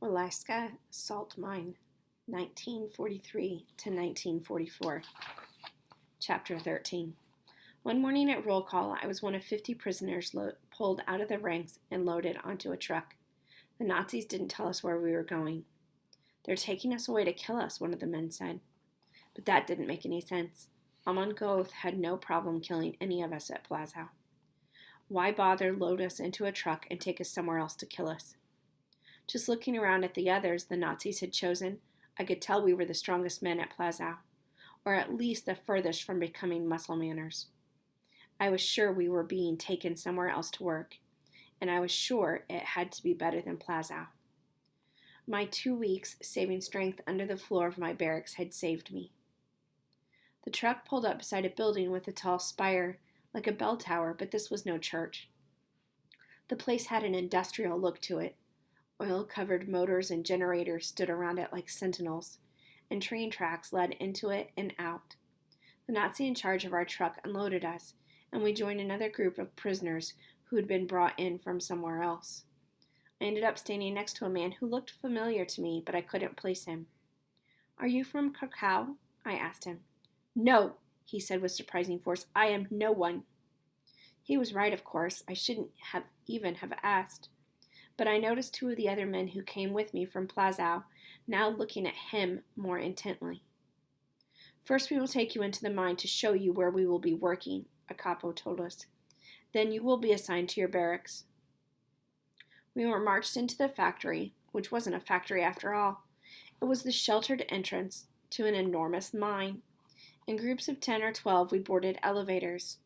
Alaska Salt Mine, 1943 to 1944. Chapter 13. One morning at roll call, I was one of 50 prisoners pulled out of the ranks and loaded onto a truck. The Nazis didn't tell us where we were going. "They're taking us away to kill us," one of the men said. But that didn't make any sense. Amon Goth had no problem killing any of us at Plazow. Why bother load us into a truck and take us somewhere else to kill us? Just looking around at the others the Nazis had chosen, I could tell we were the strongest men at Plazow, or at least the furthest from becoming muscle manners. I was sure we were being taken somewhere else to work, and I was sure it had to be better than Plazow. My 2 weeks saving strength under the floor of my barracks had saved me. The truck pulled up beside a building with a tall spire, like a bell tower, but this was no church. The place had an industrial look to it. Oil-covered motors and generators stood around it like sentinels, and train tracks led into it and out. The Nazi in charge of our truck unloaded us, and we joined another group of prisoners who had been brought in from somewhere else. I ended up standing next to a man who looked familiar to me, but I couldn't place him. "Are you from Krakow?" I asked him. "No," he said with surprising force. "I am no one." He was right, of course. I shouldn't even have asked. But I noticed two of the other men who came with me from Plazow now looking at him more intently. "First we will take you into the mine to show you where we will be working," a capo told us. "Then you will be assigned to your barracks." We were marched into the factory, which wasn't a factory after all. It was the sheltered entrance to an enormous mine. In groups of 10 or 12 we boarded elevators.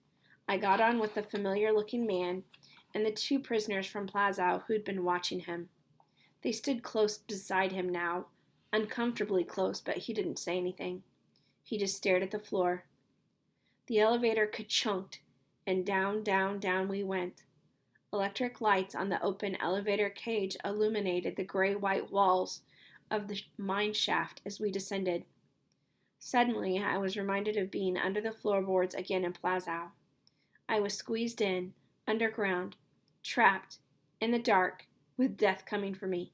I got on with the familiar-looking man and the two prisoners from Plazow who'd been watching him. They stood close beside him now, uncomfortably close, but he didn't say anything. He just stared at the floor. The elevator ka-chunked, and down, down, down we went. Electric lights on the open elevator cage illuminated the gray-white walls of the mine shaft as we descended. Suddenly, I was reminded of being under the floorboards again in Plazow. I was squeezed in, underground, trapped, in the dark, with death coming for me.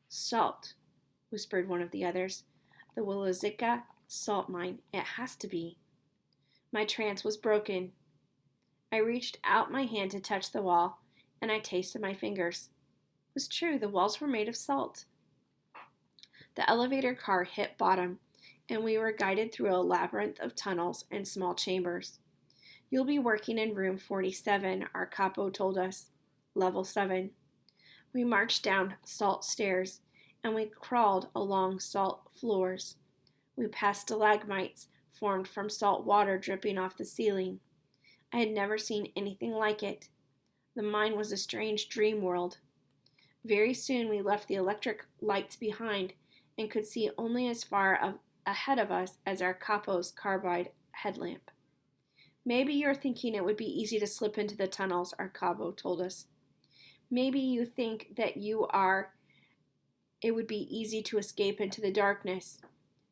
"Salt," whispered one of the others. "The Wolozyka salt mine. It has to be." My trance was broken. I reached out my hand to touch the wall, and I tasted my fingers. It was true, the walls were made of salt. The elevator car hit bottom, and we were guided through a labyrinth of tunnels and small chambers. "You'll be working in room 47, our capo told us. Level 7. We marched down salt stairs, and we crawled along salt floors. We passed stalagmites formed from salt water dripping off the ceiling. I had never seen anything like it. The mine was a strange dream world. Very soon we left the electric lights behind and could see only as far ahead of us as our capo's carbide headlamp. "Maybe you're thinking it would be easy to slip into the tunnels," our capo told us. "Maybe you think that it would be easy to escape into the darkness.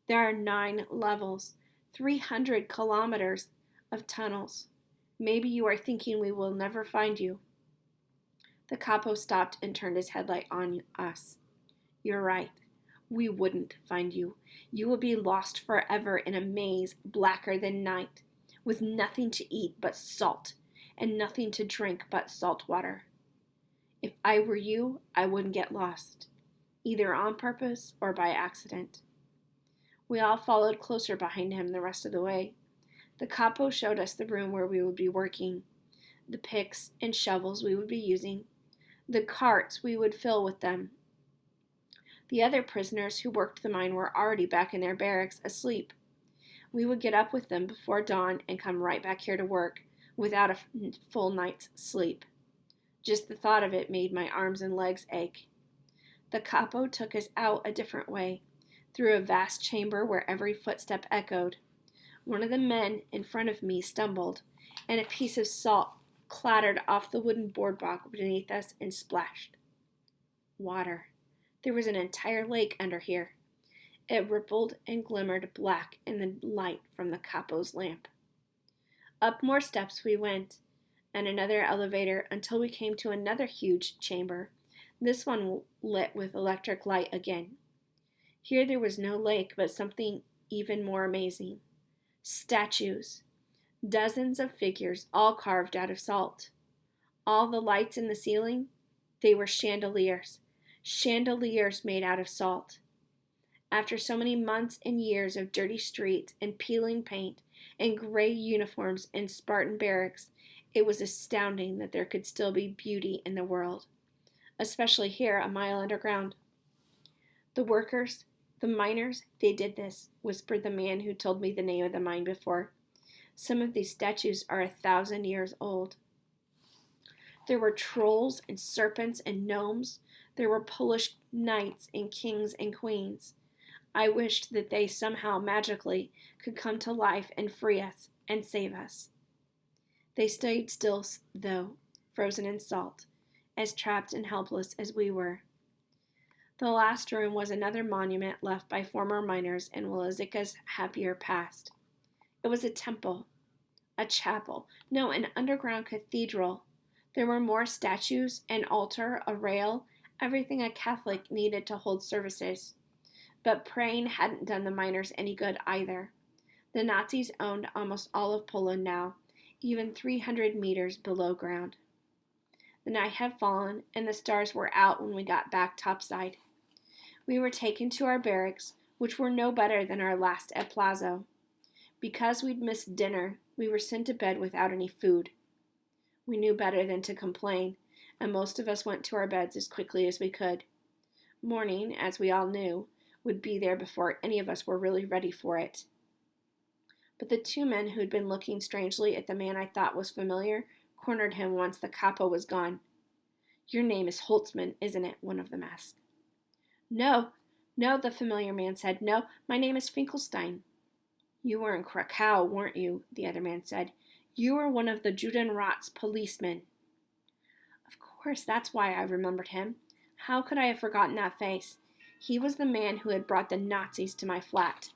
There are 9 levels, 300 kilometers of tunnels. Maybe you are thinking we will never find you." The capo stopped and turned his headlight on us. "You're right. We wouldn't find you. You would be lost forever in a maze blacker than night, with nothing to eat but salt, and nothing to drink but salt water. If I were you, I wouldn't get lost, either on purpose or by accident." We all followed closer behind him the rest of the way. The capo showed us the room where we would be working, the picks and shovels we would be using, the carts we would fill with them. The other prisoners who worked the mine were already back in their barracks, asleep. We would get up with them before dawn and come right back here to work, without a full night's sleep. Just the thought of it made my arms and legs ache. The capo took us out a different way, through a vast chamber where every footstep echoed. One of the men in front of me stumbled, and a piece of salt clattered off the wooden boardwalk beneath us and splashed. Water. There was an entire lake under here. It rippled and glimmered black in the light from the capo's lamp. Up more steps we went, and another elevator until we came to another huge chamber this one lit with electric light again. Here there was no lake, but something even more amazing. Statues. Dozens of figures, all carved out of salt. All the lights in the ceiling, they were chandeliers. Chandeliers made out of salt. After so many months and years of dirty streets and peeling paint and gray uniforms and Spartan barracks, it was astounding that there could still be beauty in the world, especially here a mile underground. The workers, the miners, they did this, whispered the man who told me the name of the mine before. Some of these statues are 1,000 years old. There were trolls and serpents and gnomes. There were Polish knights and kings and queens. I wished that they somehow magically could come to life and free us and save us. They stayed still, though, frozen in salt, as trapped and helpless as we were. The last room was another monument left by former miners in Walazika's happier past. It was a temple, a chapel, no, an underground cathedral. There were more statues, an altar, a rail, everything a Catholic needed to hold services. But praying hadn't done the miners any good either. The Nazis owned almost all of Poland now, even 300 meters below ground. The night had fallen, and the stars were out when we got back topside. We were taken to our barracks, which were no better than our last at Plazo. Because we'd missed dinner, we were sent to bed without any food. We knew better than to complain, and most of us went to our beds as quickly as we could. Morning, as we all knew, would be there before any of us were really ready for it. But the two men who'd been looking strangely at the man I thought was familiar cornered him once the capo was gone. "Your name is Holtzman, isn't it?" one of them asked. No, the familiar man said. "No, my name is Finkelstein." "You were in Krakow, weren't you?" the other man said. "You were one of the Judenrat's policemen." Of course, that's why I remembered him. How could I have forgotten that face? He was the man who had brought the Nazis to my flat,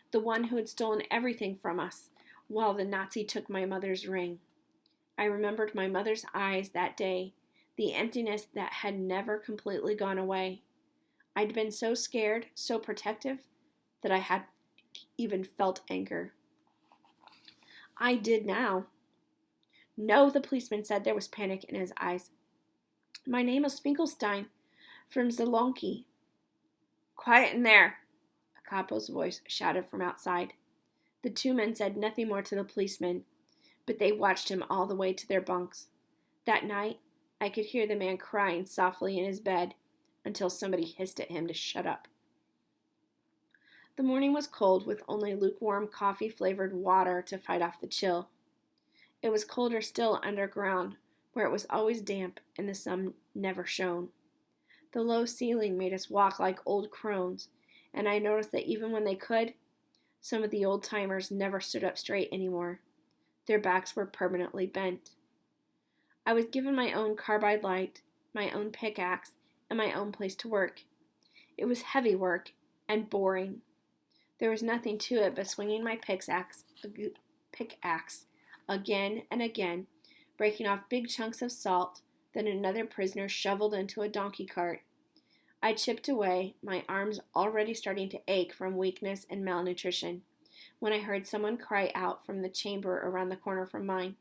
the one who had stolen everything from us, while the Nazi took my mother's ring. I remembered my mother's eyes that day, the emptiness that had never completely gone away. I'd been so scared, so protective, that I had even felt anger. I did now. "No," the policeman said. There was panic in his eyes. "My name is Finkelstein, from Zalonki." "Quiet in there," a capo's voice shouted from outside. The two men said nothing more to the policeman, but they watched him all the way to their bunks. That night, I could hear the man crying softly in his bed until somebody hissed at him to shut up. The morning was cold, with only lukewarm coffee-flavored water to fight off the chill. It was colder still underground, where it was always damp and the sun never shone. The low ceiling made us walk like old crones, and I noticed that even when they could, some of the old-timers never stood up straight anymore. Their backs were permanently bent. I was given my own carbide light, my own pickaxe, and my own place to work. It was heavy work and boring. There was nothing to it but swinging my pickaxe again and again, breaking off big chunks of salt that another prisoner shoveled into a donkey cart. I chipped away, my arms already starting to ache from weakness and malnutrition, when I heard someone cry out from the chamber around the corner from mine.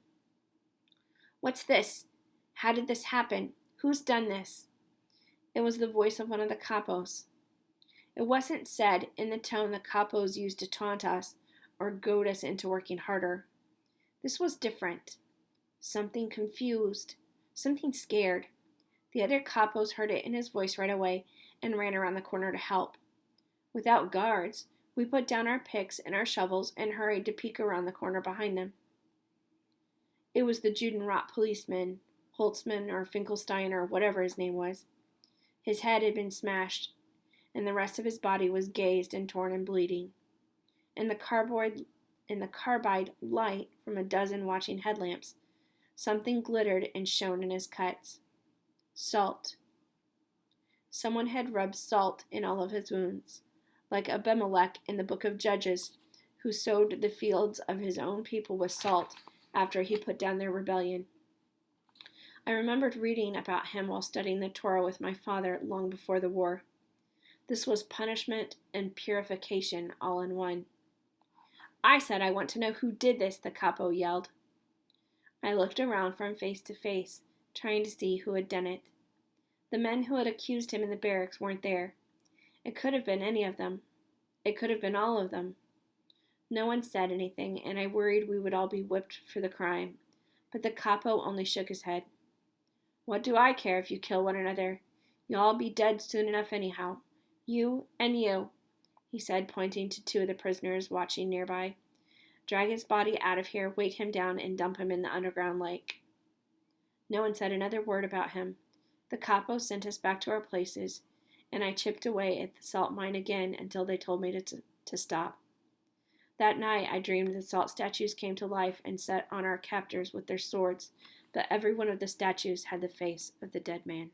"What's this? How did this happen? Who's done this?" It was the voice of one of the capos. It wasn't said in the tone the capos used to taunt us or goad us into working harder. This was different. Something confused. Something scared. The other capos heard it in his voice right away and ran around the corner to help. Without guards, we put down our picks and our shovels and hurried to peek around the corner behind them. It was the Judenrat policeman, Holtzman or Finkelstein or whatever his name was. His head had been smashed, and the rest of his body was gazed and torn and bleeding. In the carbide light from a dozen watching headlamps, something glittered and shone in his cuts. Salt. Someone had rubbed salt in all of his wounds, like Abimelech in the book of Judges, who sowed the fields of his own people with salt after he put down their rebellion. I remembered reading about him while studying the Torah with my father long before the war. This was punishment and purification all in one. I said I want to know who did this, the capo yelled. I looked around from face to face, trying to see who had done it. The men who had accused him in the barracks weren't there. It could have been any of them. It could have been all of them. No one said anything, and I worried we would all be whipped for the crime. But the capo only shook his head. What do I care if you kill one another? You'll all be dead soon enough anyhow. You and you, he said, pointing to two of the prisoners watching nearby. Drag his body out of here, weight him down, and dump him in the underground lake. No one said another word about him. The capo sent us back to our places, and I chipped away at the salt mine again until they told me to stop. That night I dreamed the salt statues came to life and set on our captors with their swords, but every one of the statues had the face of the dead man.